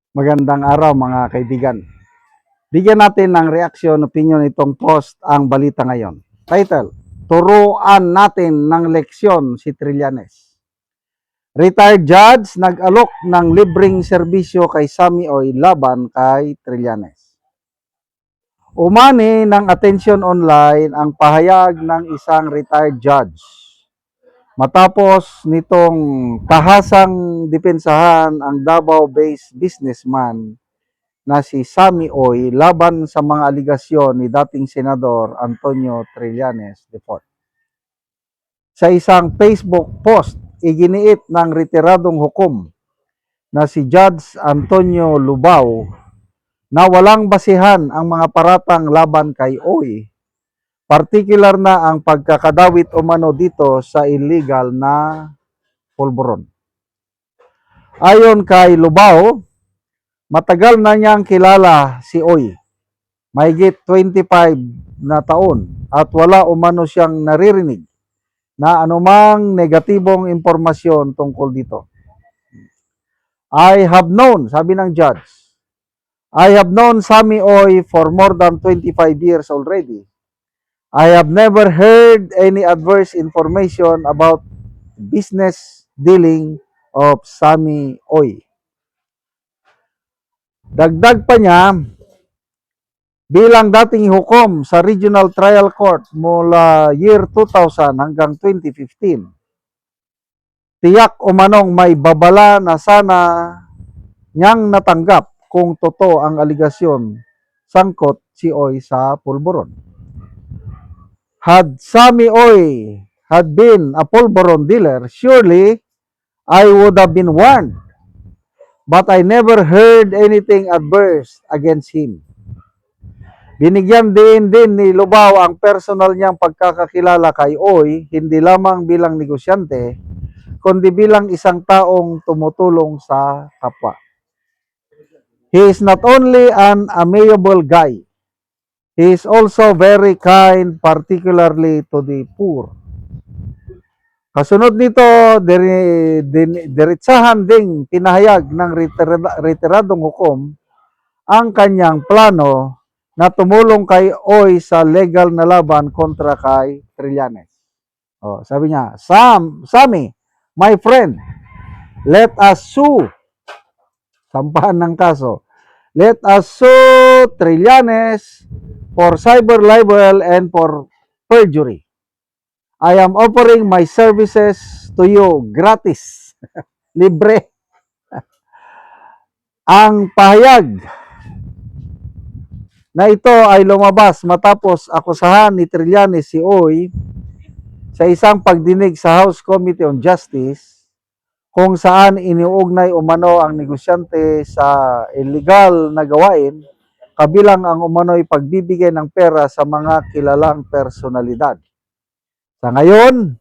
Magandang araw mga kaibigan. Bigyan natin ng reaksyon, opinion itong post ang balita ngayon. Title, Turuan natin ng leksyon si Trillanes. Retired judge nag-alok ng libreng serbisyo kay Sammy Oy laban kay Trillanes. Umani ng atensyon online ang pahayag ng isang retired judge. Matapos nitong tahasang depensahan ang Davao-based businessman na si Sammy Oy laban sa mga aligasyon ni dating Senador Antonio Trillanes IV. Sa isang Facebook post, iginiit ng retiradong hukom na si Judge Antonio Lubao na walang basihan ang mga paratang laban kay Oy, partikular na ang pagkakadawit umano dito sa illegal na pulburon. Ayon kay Lubao, matagal na niyang kilala si Oy, mahigit 25 na taon, at wala umano siyang naririnig na anumang negatibong impormasyon tungkol dito. I have known, sabi ng judge, I have known Sammy Oy for more than 25 years already. I have never heard any adverse information about business dealing of Sammy Oy. Dagdag pa niya, bilang dating hukom sa Regional Trial Court mula year 2000 hanggang 2015, tiyak umanong may babala na sana niyang natanggap kung totoo ang aligasyon sangkot si Oy sa pulburon. Had Sammy Oy had been a pulburon dealer, surely I would have been warned, but I never heard anything adverse against him. Binigyan din ni Lubao ang personal niyang pagkakakilala kay Oy, hindi lamang bilang negosyante, kundi bilang isang taong tumutulong sa kapwa. He is not only an amiable guy, he is also very kind, particularly to the poor. Kasunod nito, diretsahan ding pinahayag ng retiradong hukom ang kanyang plano na tumulong kay Oy sa legal na laban kontra kay Trillanes. Oh, sabi niya, Sammy, my friend, let us sue. Sampahan ng kaso. Let us sue Trillanes for cyber libel and for perjury. I am offering my services to you gratis. Libre. Ang pahayag na ito ay lumabas matapos akusahan ni Trillanes si Oy sa isang pagdinig sa House Committee on Justice kung saan iniuugnay umano ang negosyante sa illegal na gawain, kabilang ang umano'y pagbibigay ng pera sa mga kilalang personalidad. Sa ngayon,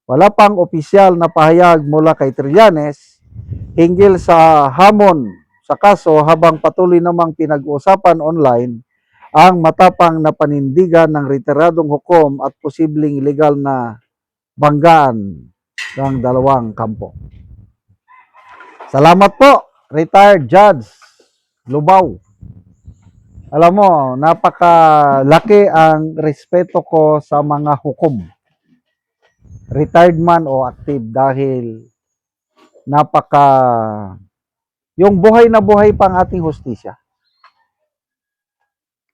wala pang opisyal na pahayag mula kay Trillanes hinggil sa hamon sa kaso, habang patuloy namang pinag-uusapan online ang matapang na panindigan ng retiradong hukom at posibleng illegal na banggaan ng dalawang kampo. Salamat po, retired Judge Lubao. Alam mo, napakalaki ang respeto ko sa mga hukom, retired man o active, dahil yung buhay na buhay pang ating hustisya.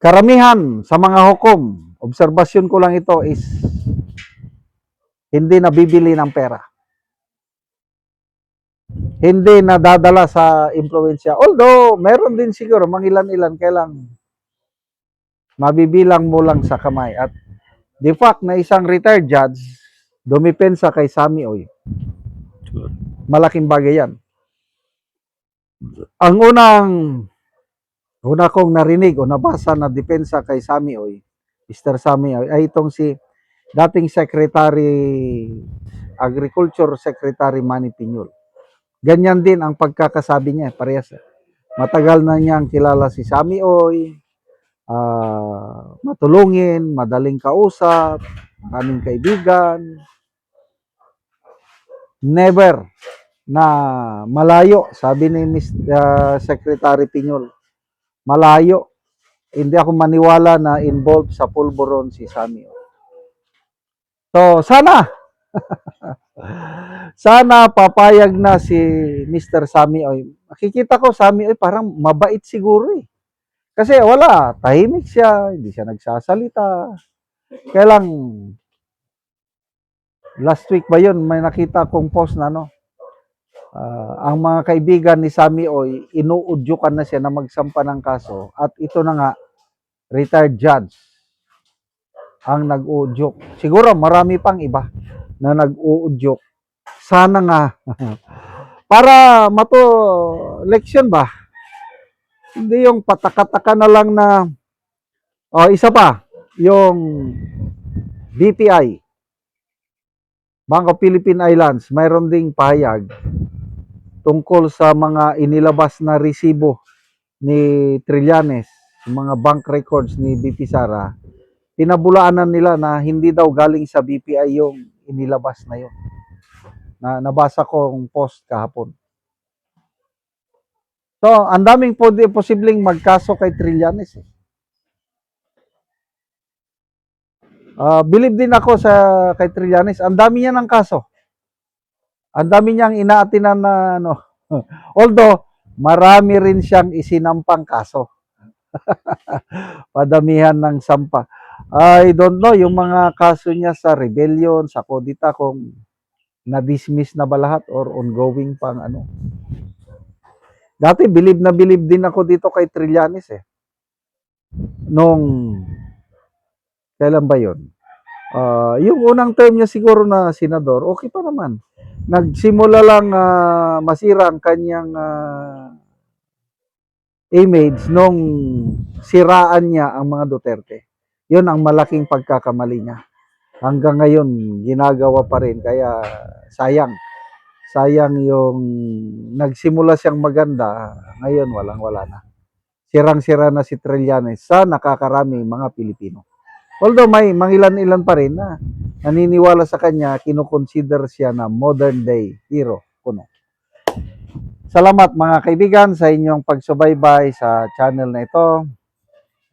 Karamihan sa mga hukom, obserbasyon ko lang ito, is hindi nabibili ng pera. Hindi nadadala sa impluensya. Although, meron din siguro, mangilan-ilan, kailang mabibilang mo lang sa kamay. At the fact na isang retired judge, dumipensa kay Sammy Oy, malaking bagay yan. Ang una kong narinig o nabasa na depensa kay Sammy Oy, Mr. Sammy Oy, ay itong si dating Agriculture Secretary Manny Piñol. Ganyan din ang pagkakasabi niya, parehas. Matagal na niyang kilala si Sammy Oy, matulungin, madaling kausap, maraming kaibigan. Never na malayo, sabi ni Secretary Piñol, malayo. Hindi ako maniwala na involved sa pulburon si Sammy Oy. So, sana papayag na si Mr. Sammy Oy. Nakikita ko, Sammy Oy parang mabait siguro eh. Kasi wala, tahimik siya, hindi siya nagsasalita. Kaya lang, last week ba yun, may nakita kong post na ang mga kaibigan ni Sammy Oy, inuudyukan na siya na magsampa ng kaso. At ito na nga, retired judge ang nag-uudyok. Siguro marami pang iba na nag-uudyok. Sana nga, para leksyon ba? Hindi yung pataka-taka na lang na, isa pa, yung BPI, Bank of Philippine Islands, mayroon ding pahayag tungkol sa mga inilabas na resibo ni Trillanes, mga bank records ni BP Sara. Pinabulaanan nila na hindi daw galing sa BPI yung inilabas na yun. Nabasa ko ang post kahapon. So, ang daming posibleng magkaso kay Trillanes. Believe din ako kay Trillanes. Ang dami niya ng kaso. Ang dami niyang inaatinan na although, marami rin siyang isinampang kaso. Padamihan ng sampa. I don't know, yung mga kaso niya sa rebellion, sa kodita, kung na-dismiss na ba lahat or ongoing pang Dati, believe na believe din ako dito kay Trillanes eh. Kailan ba yun? Yung unang term niya siguro na senador, okay pa naman. Nagsimula lang masira ang kanyang image nung siraan niya ang mga Duterte. Yun ang malaking pagkakamali niya. Hanggang ngayon, ginagawa pa rin. Kaya sayang. Sayang yung nagsimula siyang maganda, ngayon walang-wala na. Sirang-sira na si Trillanes sa nakakaraming mga Pilipino. Although may mangilan-ilan pa rin na naniniwala sa kanya, kinukonsider siya na modern day hero. Salamat mga kaibigan sa inyong pagsubaybay sa channel na ito.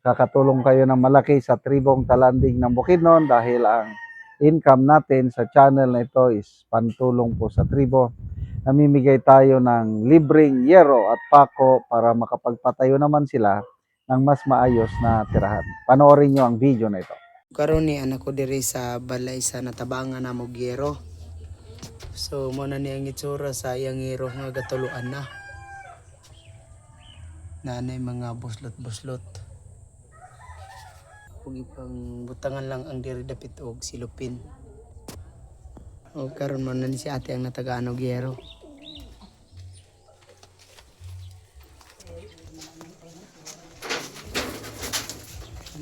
Kakatulong kayo ng malaki sa tribong talanding ng Bukidnon dahil ang income natin sa channel na ito is pantulong po sa tribo. Namimigay tayo ng libreng yero at pako para makapagpatayo naman sila ng mas maayos na tirahan. Panoorin nyo ang video na ito. Karon ni anak ko diri sa balay sa natabangan na mo gero. So mo na ni ang itsura sa iyang gero nga gatuluan na. Nanay mga buslot-buslot. Kung ipang butangan lang ang diri dapit og silupin. O karon man na ni si ate ang natagaan og gero.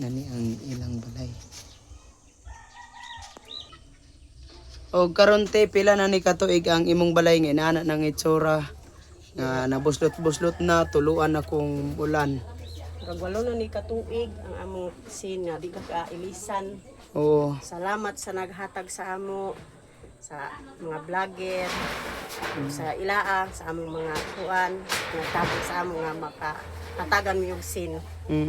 Nani ang ilang balay. O karon te pila na ni katuig ang imong balay nga inana nang itsura nga nabuslot-buslot na tuluan akong bulan. Ragwalo na ni katuig ang among sin nga di ka kailisan. Oo. Salamat sa naghatag sa amo, sa mga vlogger, sa ilaa, sa among mga kuan, nagtabang sa amo nga makahatagan mi og sin.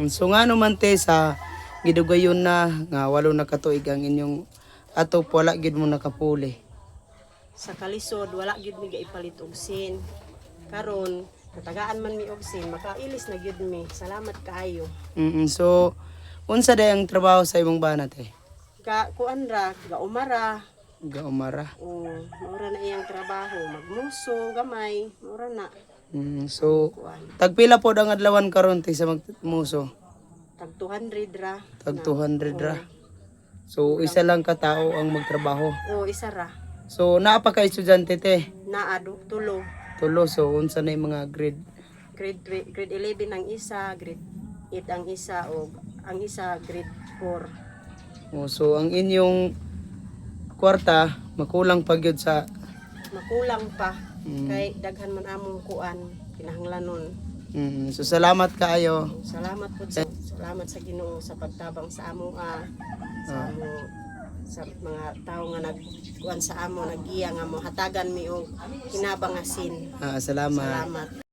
So nga naman te sa gidugayon na nga walo na katuig ang inyong ato wala gid mo nakapuli. Sa kalisod wala gyud mi gaipalit og sin. Karon natagaan man mi og sin, makailis na gyud mi. Salamat kaayo. So unsa day ang trabaho sa imong banat eh? Kuan ra, gaumara. Gaumara. Mura na iyang trabaho, magmuso, gamay, mura na. So tagpila pod ang adlawan karon te sa magmuso? Tag 200 ra. Tag 200 ra. So isa lang ka tao ang magtrabaho. Isa ra. So naa pa ka estudyante te? Naa tulo. Tulo. So unsa na yung mga grade? Grade 11 ang isa, grade 8 ang isa, o ang isa grade 4. So ang inyong kwarta makulang pa gyud sa Makulang pa. Kay daghan man among kuan kinahanglanon. So salamat kaayo. Salamat po sa Ginoo sa pagtabang sa amo sa amo sa mga tao nga nagkuan sa amo, nagiya nga mo hatagan mi og kinabangasin. Salamat. Salamat.